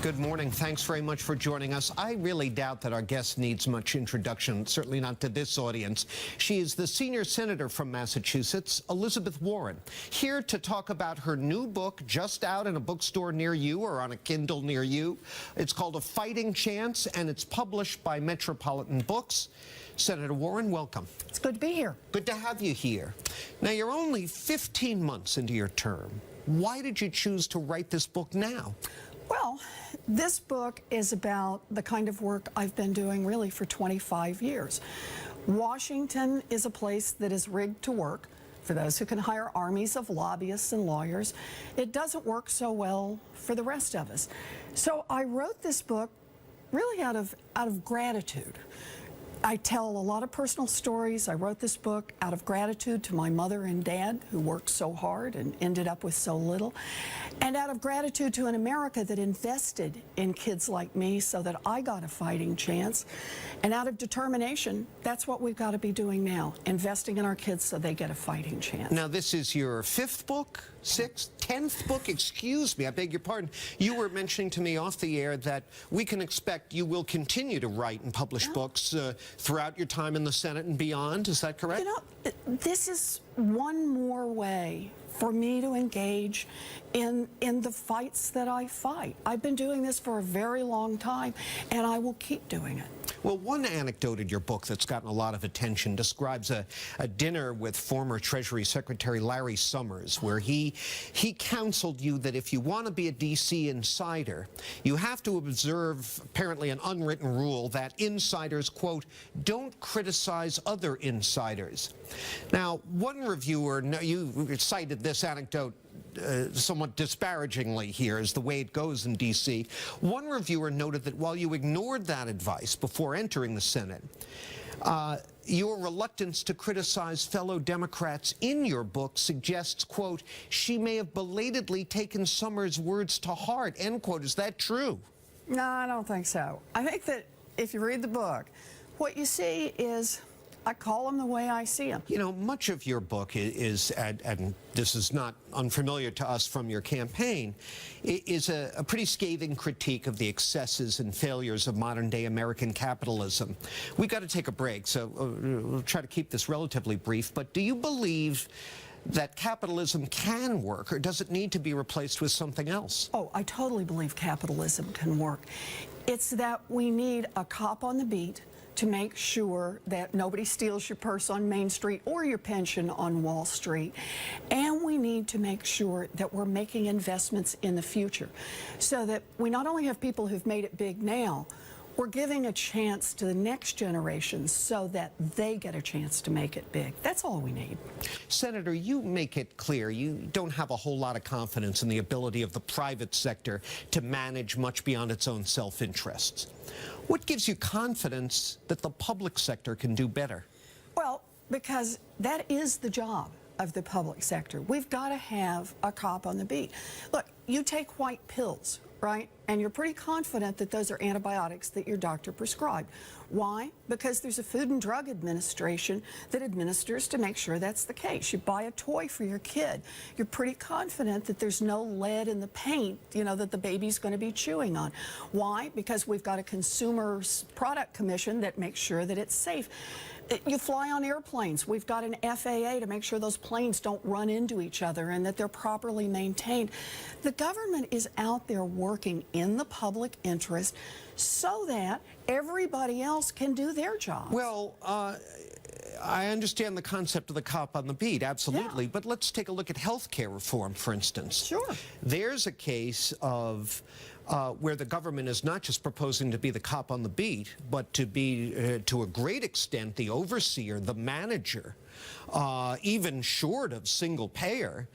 Good morning. Thanks very much for joining us. I really doubt that our guest needs much introduction, certainly not to this audience. She is the senior senator from Massachusetts, Elizabeth Warren, here to talk about her new book, just out in a bookstore near you or on a Kindle near you. It's called A Fighting Chance, and it's published by Metropolitan Books. Senator Warren, welcome. It's good to be here. Good to have you here. Now, you're only 15 months into your term. Why did you choose to write this book now? Well, this book is about the kind of work I've been doing really for 25 years. Washington is a place that is rigged to work for those who can hire armies of lobbyists and lawyers. It doesn't work so well for the rest of us. So I wrote this book really out of gratitude. I tell a lot of personal stories. I wrote this book out of gratitude to my mother and dad, who worked so hard and ended up with so little, and out of gratitude to an America that invested in kids like me so that I got a fighting chance, and out of determination, that's what we've got to be doing now, investing in our kids so they get a fighting chance. Now, this is your 5th book? 6th? 10th book? Excuse me, I beg your pardon. You were mentioning to me off the air that we can expect you will continue to write and publish books throughout your time in the Senate and beyond. Is that correct? You know, this is one more way for me to engage in the fights that I fight. I've been doing this for a very long time, and I will keep doing it. Well, one anecdote in your book that's gotten a lot of attention describes a dinner with former Treasury Secretary Larry Summers, where he counseled you that if you want to be a D.C. insider, you have to observe apparently an unwritten rule that insiders, quote, don't criticize other insiders. Now, one reviewer, you cited this anecdote somewhat disparagingly here, as the way it goes in D.C. One reviewer noted that while you ignored that advice before entering the Senate, your reluctance to criticize fellow Democrats in your book suggests, quote, she may have belatedly taken Summers' words to heart, end quote. Is that true? No, I don't think so. I think that if you read the book, what you see is I call them the way I see them. You know, much of your book is, and this is not unfamiliar to us from your campaign, is a pretty scathing critique of the excesses and failures of modern-day American capitalism. We've got to take a break, so we'll try to keep this relatively brief, but do you believe that capitalism can work, or does it need to be replaced with something else? Oh, I totally believe capitalism can work. It's that we need a cop on the beat to make sure that nobody steals your purse on Main Street or your pension on Wall Street. And we need to make sure that we're making investments in the future so that we not only have people who've made it big now, we're giving a chance to the next generation so that they get a chance to make it big. That's all we need. Senator, you make it clear you don't have a whole lot of confidence in the ability of the private sector to manage much beyond its own self-interests. What gives you confidence that the public sector can do better? Well, because that is the job of the public sector. We've got to have a cop on the beat. Look, you take white pills, right? And you're pretty confident that those are antibiotics that your doctor prescribed. Why? Because there's a Food and Drug Administration that administers to make sure that's the case. You buy a toy for your kid. You're pretty confident that there's no lead in the paint, you know, that the baby's going to be chewing on. Why? Because we've got a Consumer Product Commission that makes sure that it's safe. You fly on airplanes. We've got an FAA to make sure those planes don't run into each other and that they're properly maintained. The government is out there working in the public interest so that everybody else can do their job. Well, I understand the concept of the cop on the beat, absolutely. Yeah. But let's take a look at health care reform, for instance. Sure. There's a case of where the government is not just proposing to be the cop on the beat, but to be, to a great extent, the overseer, the manager, even short of single payer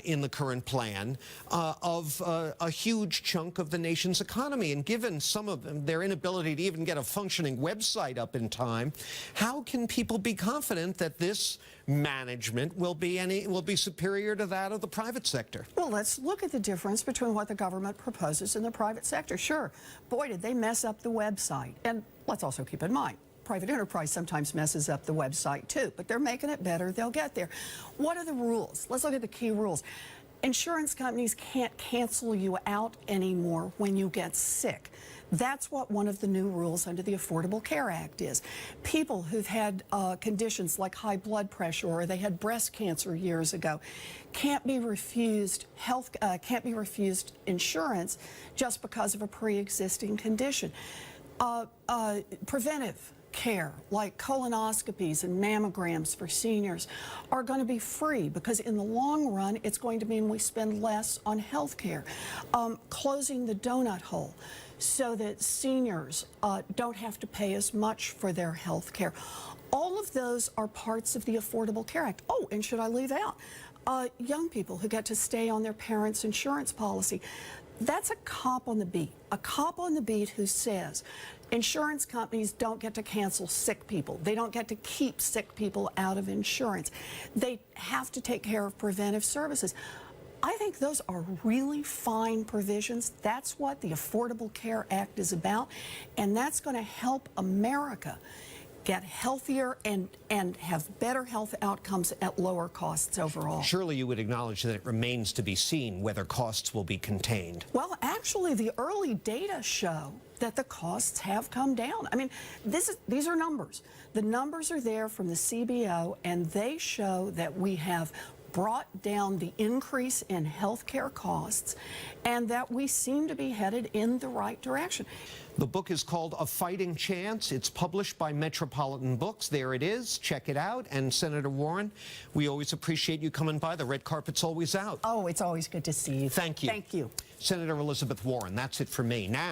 in the current plan, of a huge chunk of the nation's economy. And given some of them, their inability to even get a functioning website up in time, how can people be confident that this management will be superior to that of the private sector? Well, let's look at the difference between what the government proposes and the private sector. Sure, boy, did they mess up the website. And let's also keep in mind, private enterprise sometimes messes up the website too, but they're making it better. They'll get there. What are the rules? Let's look at the key rules. insurance companies can't cancel you out anymore when you get sick. That's what one of the new rules under the Affordable Care Act is. People who've had conditions like high blood pressure or they had breast cancer years ago can't be refused insurance just because of a pre-existing condition. Preventive care like colonoscopies and mammograms for seniors are going to be free because in the long run it's going to mean we spend less on health care. Closing the donut hole so that seniors don't have to pay as much for their health care. All of those are parts of the Affordable Care Act. Oh, and should I leave out young people who get to stay on their parents' insurance policy? That's a cop on the beat who says insurance companies don't get to cancel sick people. They don't get to keep sick people out of insurance. They have to take care of preventive services. I think those are really fine provisions. That's what the Affordable Care Act is about, and that's going to help America get healthier and have better health outcomes at lower costs overall. Surely you would acknowledge that it remains to be seen whether costs will be contained. Well, actually, the early data show that the costs have come down. I mean, these are numbers. The numbers are there from the CBO, and they show that we have brought down the increase in healthcare costs and that we seem to be headed in the right direction. The book is called A Fighting Chance. It's published by Metropolitan Books. There it is. Check it out. And Senator Warren, we always appreciate you coming by. The red carpet's always out. Oh, it's always good to see you. Thank you. Thank you. Senator Elizabeth Warren, that's it for me. Now.